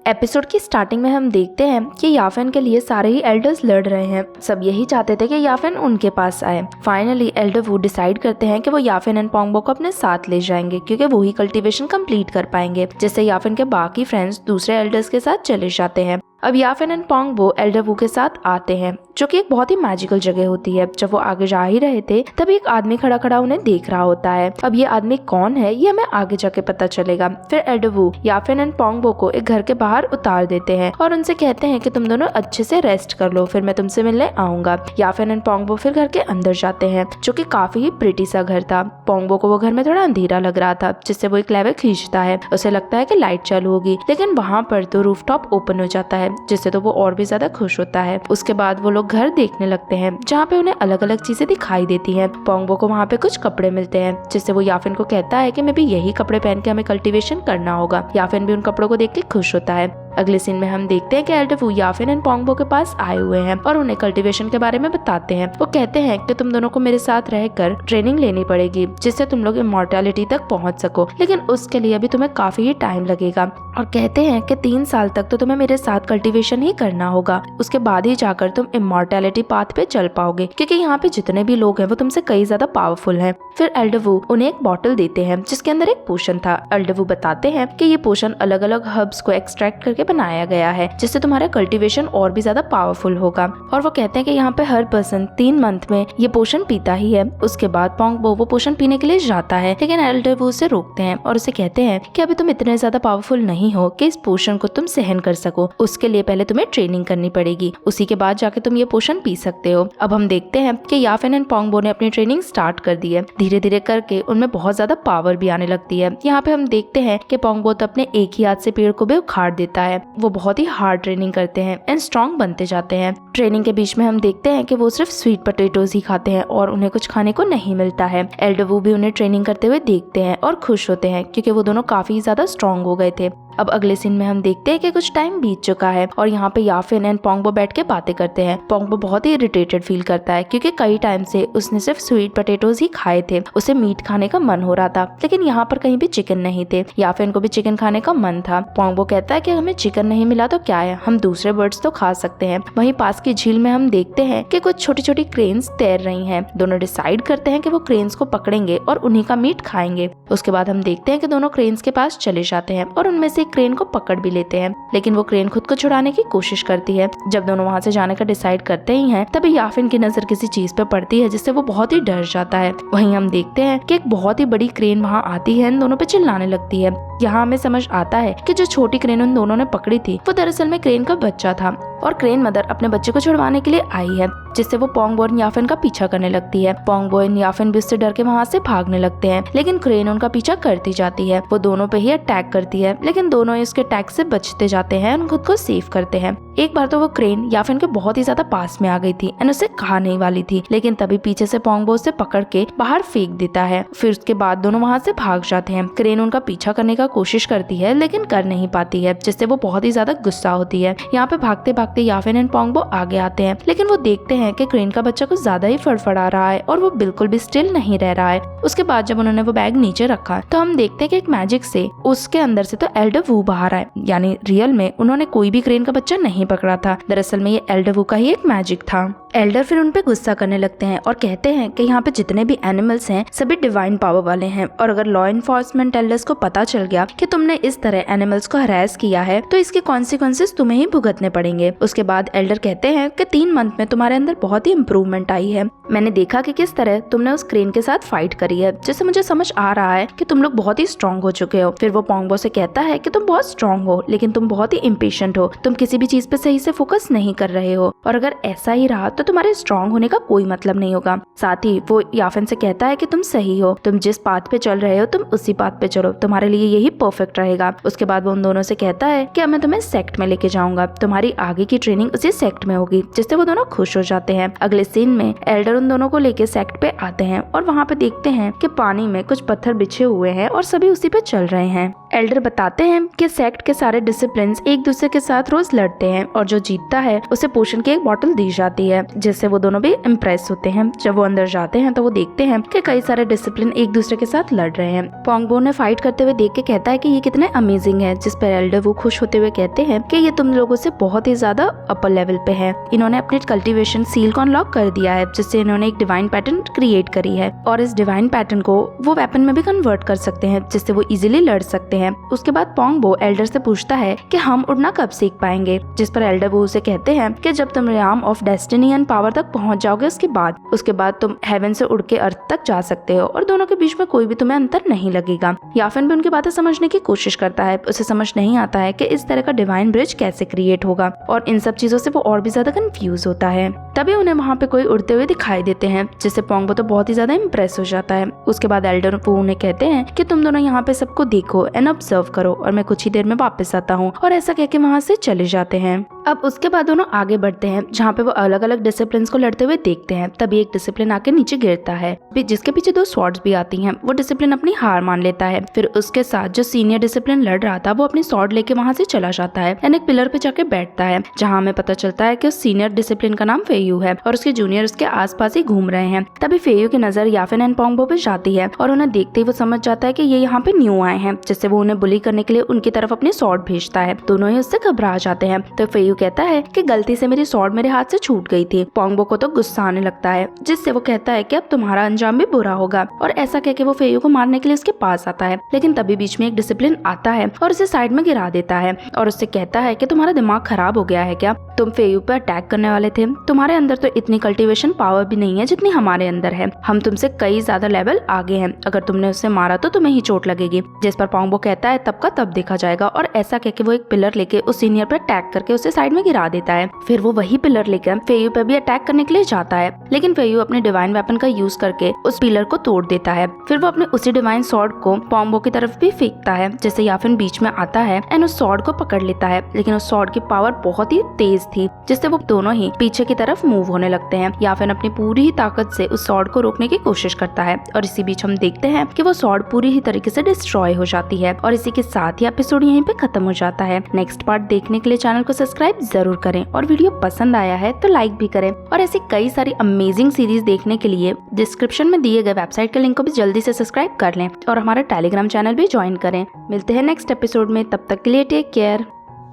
Episode की starting में हम देखते हैं कि याफेन के लिए सारे ही एल्डर्स लड़ रहे हैं। सब यही चाहते थे कि याफेन उनके पास आए। फाइनली एल्डर वू डिसाइड करते हैं कि वो याफेन एंड पोंगबो को अपने साथ ले जाएंगे क्योंकि वो ही कल्टीवेशन कंप्लीट कर पाएंगे, जिससे याफेन के बाकी फ्रेंड्स दूसरे एल्डर्स के साथ चले जाते हैं। अब याफेन एंड पोंगबो एल्डर वू के साथ आते हैं, जो कि एक बहुत ही मैजिकल जगह होती है। जब वो आगे जा ही रहे थे तभी एक आदमी खड़ा खड़ा उन्हें देख रहा होता है। अब ये आदमी कौन है ये हमें आगे जाके पता चलेगा। फिर एल्डर वू याफेन एंड पोंगबो को एक घर के बाहर उतार देते हैं और उनसे कहते हैं कि तुम दोनों अच्छे से रेस्ट कर लो, फिर मैं तुमसे मिलने आऊंगा। याफेन एंड पोंगबो फिर घर के अंदर जाते हैं, जो कि काफी ही प्रिटी सा घर था। पोंगबो को वो घर में थोड़ा अंधेरा लग रहा था, जिससे वो एक लेवर खींचता है। उसे लगता है कि लाइट चालू होगी, लेकिन वहाँ पर तो रूफटॉप ओपन हो जाता है, जिससे तो वो और भी ज्यादा खुश होता है। उसके बाद वो लोग घर देखने लगते हैं, जहाँ पे उन्हें अलग अलग चीजें दिखाई देती हैं। पोंगबो को वहाँ पे कुछ कपड़े मिलते हैं, जिससे वो याफेन को कहता है कि मैं भी यही कपड़े पहन के हमें कल्टीवेशन करना होगा। याफेन भी उन कपड़ों को देख के खुश होता है। अगले सीन में हम देखते हैं कि एल्डर वू याफेन एंड पोंगबो के पास आए हुए हैं और उन्हें कल्टीवेशन के बारे में बताते हैं। वो कहते हैं कि तुम दोनों को मेरे साथ रहकर ट्रेनिंग लेनी पड़ेगी, जिससे तुम लोग इमॉर्टैलिटी तक पहुंच सको, लेकिन उसके लिए अभी तुम्हें काफी ही टाइम लगेगा। और कहते हैं कि 3 साल तक तो तुम्हें मेरे साथ कल्टीवेशन ही करना होगा, उसके बाद ही जाकर तुम इमॉर्टैलिटी पाथ पे चल पाओगे, क्योंकि यहाँ पे जितने भी लोग हैं वो तुमसे कई ज्यादा पावरफुल हैं। फिर एल्डर वू उन्हें एक बॉटल देते हैं जिसके अंदर एक पोशन था। एल्डर वू बताते हैं कि ये पोशन अलग अलग हर्ब्स को एक्सट्रैक्ट करके बनाया गया है, जिससे तुम्हारा कल्टीवेशन और भी ज्यादा पावरफुल होगा। और वो कहते हैं कि यहाँ पे हर पर्सन 3 मंथ में ये पोशन पीता ही है। उसके बाद पोंगबो वो पोशन पीने के लिए जाता है, लेकिन एल्डर वू उसे रोकते हैं और उसे कहते हैं कि अभी तुम इतने ज्यादा पावरफुल नहीं हो कि इस पोशन को तुम सहन कर सको। उसके लिए पहले तुम्हें ट्रेनिंग करनी पड़ेगी, उसी के बाद जाके तुम ये पोशन पी सकते हो। अब हम देखते हैं कि याफेन एंड पोंगबो ने अपनी ट्रेनिंग स्टार्ट कर दी है। धीरे धीरे करके उनमें बहुत ज्यादा पावर भी आने लगती है। यहाँ पे हम देखते हैं कि पोंगबो तो अपने एक ही हाथ से पेड़ को भी उखाड़ देता है। वो बहुत ही हार्ड ट्रेनिंग करते हैं एंड स्ट्रॉन्ग बनते जाते हैं। ट्रेनिंग के बीच में हम देखते हैं कि वो सिर्फ स्वीट पोटैटोज ही खाते हैं और उन्हें कुछ खाने को नहीं मिलता है। एल्डर वू भी उन्हें ट्रेनिंग करते हुए देखते हैं और खुश होते हैं, क्योंकि वो दोनों काफी ज्यादा स्ट्रॉन्ग हो गए थे। अब अगले सीन में हम देखते हैं कि कुछ टाइम बीत चुका है और यहाँ पे याफेन एंड पोंगबो बैठ के बातें करते हैं। पोंगबो बहुत ही इरिटेटेड फील करता है, क्योंकि कई टाइम से उसने सिर्फ स्वीट पोटैटोज ही खाए थे। उसे मीट खाने का मन हो रहा था, लेकिन यहाँ पर कहीं भी चिकन नहीं थे। याफेन को भी चिकन खाने का मन था। पोंगबो कहता है कि हमें चिकन नहीं मिला तो क्या है, हम दूसरे बर्ड्स तो खा सकते हैं। वहीं पास की झील में हम देखते हैं कि कुछ छोटी छोटी क्रेन्स तैर रही हैं। दोनों डिसाइड करते हैं कि वो क्रेन्स को पकड़ेंगे और उन्हीं का मीट खाएंगे। उसके बाद हम देखते हैं कि दोनों क्रेन्स के पास चले जाते हैं और उनमें से एक क्रेन को पकड़ भी लेते हैं, लेकिन वो क्रेन खुद को छुड़ाने की कोशिश करती है। जब दोनों वहाँ से जाने का डिसाइड करते ही हैं, तभी याफेन की नजर किसी चीज पे पड़ती है, जिससे वो बहुत ही डर जाता है। वहीं हम देखते हैं कि एक बहुत ही बड़ी क्रेन वहाँ आती है, इन दोनों पे चिल्लाने लगती है। यहाँ हमें समझ आता है कि जो छोटी क्रेन उन दोनों ने पकड़ी थी वो दरअसल में क्रेन का बच्चा था और क्रेन मदर अपने बच्चे को छुड़वाने के लिए आई है, जिससे वो पोंगबो और याफेन का पीछा करने लगती है। पोंगबो और याफेन भी उससे डर के वहाँ से भागने लगते हैं, लेकिन क्रेन उनका पीछा करती जाती है। वो दोनों पे ही अटैक करती है, लेकिन दोनों ही उसके अटैक से बचते जाते हैं और खुद को सेव करते हैं। एक बार तो वो क्रेन याफेन के बहुत ही ज्यादा पास में आ गई थी एंड उसे खा नहीं वाली थी, लेकिन तभी पीछे से पोंगबो उसे पकड़ के बाहर फेंक देता है। फिर उसके बाद दोनों वहाँ से भाग जाते हैं। क्रेन उनका पीछा करने का कोशिश करती है, लेकिन कर नहीं पाती है, जिससे वो बहुत ही ज्यादा गुस्सा होती है। यहाँ पे भागते भागते याफेन एंड पोंगबो आगे आते हैं, लेकिन वो देखते हैं कि क्रेन का बच्चा कुछ ज्यादा ही फड़फड़ा रहा है और वो बिल्कुल भी स्टिल नहीं रह रहा है। उसके बाद जब उन्होंने वो बैग नीचे रखा तो हम देखते हैं कि एक मैजिक से उसके अंदर से तो एल्डर वू बाहर आए, यानी रियल में उन्होंने कोई भी क्रेन का बच्चा नहीं पकड़ा था। दरअसल में ये एल्डर वू का ही एक मैजिक था। एल्डर फिर उन पे गुस्सा करने लगते हैं और कहते हैं कि यहाँ पे जितने भी एनिमल्स हैं सभी डिवाइन पावर वाले हैं, और अगर लॉ इन्फोर्समेंट एल्डर्स को पता चल गया कि तुमने इस तरह एनिमल्स को हरास किया है तो इसके कॉन्सिक्वेंसेस तुम्हें ही भुगतने पड़ेंगे। उसके बाद एल्डर कहते हैं कि 3 मंथ में तुम्हारे अंदर बहुत ही इम्प्रूवमेंट आई है। मैंने देखा कि किस तरह तुमने उस क्रेन के साथ फाइट करी है, जिससे मुझे समझ आ रहा है कि तुम लोग बहुत ही स्ट्रॉन्ग हो चुके हो। फिर वो पोंगबो से कहता है कि तुम बहुत स्ट्रॉन्ग हो, लेकिन तुम बहुत ही इम्पेशेंट हो, तुम किसी भी चीज पे सही से फोकस नहीं कर रहे हो, और अगर ऐसा ही रहा तो तुम्हारे स्ट्रॉन्ग होने का कोई मतलब नहीं होगा। साथ ही वो याफेन से कहता है कि तुम सही हो, तुम जिस पाथ पे चल रहे हो तुम उसी पाथ पे चलो, तुम्हारे लिए यही परफेक्ट रहेगा। उसके बाद वो उन दोनों से कहता है कि मैं तुम्हें सेक्ट में लेके जाऊंगा, तुम्हारी आगे की ट्रेनिंग उसी सेक्ट में होगी, जिससे वो दोनों खुश हो जाते हैं। अगले सीन में एल्डर उन दोनों को लेके सेक्ट पे आते हैं और वहाँ पे देखते हैं कि पानी में कुछ पत्थर बिछे हुए हैं और सभी उसी पे चल रहे हैं। एल्डर बताते हैं कि सेक्ट के सारे डिसिप्लिन एक दूसरे के साथ रोज लड़ते हैं और जो जीतता है उसे पोशन की एक बोतल दी जाती है, जिससे वो दोनों भी इम्प्रेस होते हैं। जब वो अंदर जाते हैं तो वो देखते हैं कि कई सारे डिसिप्लिन एक दूसरे के साथ लड़ रहे हैं। पोंगबो ने फाइट करते हुए देख के कहता है कि ये कितने अमेजिंग है, जिस पर एल्डर वो खुश होते हुए कहते हैं कि ये तुम लोगों से बहुत ही ज्यादा अपर लेवल पे है। इन्होंने अपने कल्टीवेशन सील को अनलॉक कर दिया है, जिससे इन्होंने एक डिवाइन पैटर्न क्रिएट करी है और इस डिवाइन पैटर्न को वो वेपन में भी कन्वर्ट कर सकते हैं, जिससे वो इजीली लड़ सकते हैं। उसके बाद पोंगबो एल्डर से पूछता है कि हम उड़ना कब सीख पाएंगे, जिस पर एल्डर वो उसे कहते हैं कि जब तुम realm of destiny and power तक पहुंच जाओगे उसके बाद तुम हेवन से उड़ के अर्थ तक जा सकते हो और दोनों के बीच में कोई भी तुम्हें अंतर नहीं लगेगा। याफिन भी उनकी बातें समझने की कोशिश करता है। उसे समझ नहीं आता है कि इस तरह का डिवाइन ब्रिज कैसे क्रिएट होगा और इन सब चीजों से वो और भी ज्यादा कंफ्यूज होता है। तभी उन्हें वहाँ पे कोई उड़ते हुए दिखाई देते हैं, जिससे पोंगबो तो बहुत ही ज्यादा इम्प्रेस हो जाता है। उसके बाद एल्डर वो उन्हें कहते हैं कि तुम दोनों यहाँ पे सबको देखो एंड ऑब्जर्व करो और मैं कुछ ही देर में वापस आता हूँ, और ऐसा कह के वहाँ से चले जाते हैं। अब उसके बाद दोनों आगे बढ़ते हैं, जहाँ पे वो अलग अलग डिसिप्लिन को लड़ते हुए देखते हैं। तभी एक डिसिप्लिन आके नीचे गिरता है, जिसके पीछे 2 स्वॉर्ड्स भी आती हैं। वो डिसिप्लिन अपनी हार मान लेता है। फिर उसके साथ जो सीनियर डिसिप्लिन लड़ रहा था वो अपनी स्वॉर्ड लेके वहाँ से चला जाता है एंड एक पिलर पे जाके बैठता है, जहाँ हमें पता चलता है कि उस सीनियर डिसिप्लिन का नाम फेयू है और उसके जूनियर उसके आसपास ही घूम रहे हैं। तभी फेयू की नजर याफिन एंड पोंगबो पे जाती है और उन्हें देखते ही वो समझ जाता है कि ये यहाँ पे न्यू आए हैं, जिससे वो उन्हें बुली करने के लिए उनकी तरफ अपनी स्वॉर्ड भेजता है। दोनों ही उससे घबरा जाते हैं। तो फेयू कहता है कि गलती से मेरी स्वॉर्ड मेरे हाथ से छूट गई थी। पोंगबो को तो गुस्सा आने लगता है, जिससे वो कहता है कि अब तुम्हारा अंजाम भी बुरा होगा, और ऐसा कह के वो फेयू को मारने के लिए उसके पास आता है। लेकिन तभी बीच में एक डिसिप्लिन आता है और उसे साइड में गिरा देता है और उससे कहता है कि तुम्हारा दिमाग खराब हो गया है क्या? तुम फेयू पर अटैक करने वाले थे। तुम्हारे अंदर तो इतनी कल्टीवेशन पावर भी नहीं है जितनी हमारे अंदर है। हम तुमसे कई ज्यादा लेवल आगे हैं। अगर तुमने उसे मारा तो तुम्हें ही चोट लगेगी। जिस पर पोंगबो कहता है तब का तब देखा जाएगा, और ऐसा कह के वो एक पिलर लेके उस सीनियर पर अटैक करके उसे साइड में गिरा देता है। फिर वो वही पिलर लेकर फेयू पर भी अटैक करने के लिए जाता है, लेकिन फेयू अपने डिवाइन वेपन का यूज करके उस पिलर को तोड़ देता है। फिर वो अपने उसी डिवाइन स्वॉर्ड को पोंगबो की तरफ भी फेंकता है, जैसे याफिन बीच में आता है एंड उस स्वॉर्ड को पकड़ लेता है। लेकिन उस स्वॉर्ड की पावर बहुत ही तेज थी, जिससे वो दोनों ही पीछे की तरफ मूव होने लगते हैं। याफिन अपनी पूरी ही ताकत से उस स्वॉर्ड को रोकने की कोशिश करता है और इसी बीच हम देखते हैं कि वो स्वॉर्ड पूरी ही तरीके से डिस्ट्रॉय हो जाती है। और इसी के साथ ही एपिसोड यहीं पे खत्म हो जाता है। नेक्स्ट पार्ट देखने के लिए चैनल को सब्सक्राइब जरूर करें और वीडियो पसंद आया है तो लाइक भी करें। और ऐसी कई सारी अमेजिंग सीरीज देखने के लिए डिस्क्रिप्शन में दिए गए वेबसाइट के लिंक को भी जल्दी से सब्सक्राइब कर लें और हमारा टेलीग्राम चैनल भी ज्वाइन करें। मिलते हैं नेक्स्ट एपिसोड में, तब तक के लिए टेक केयर।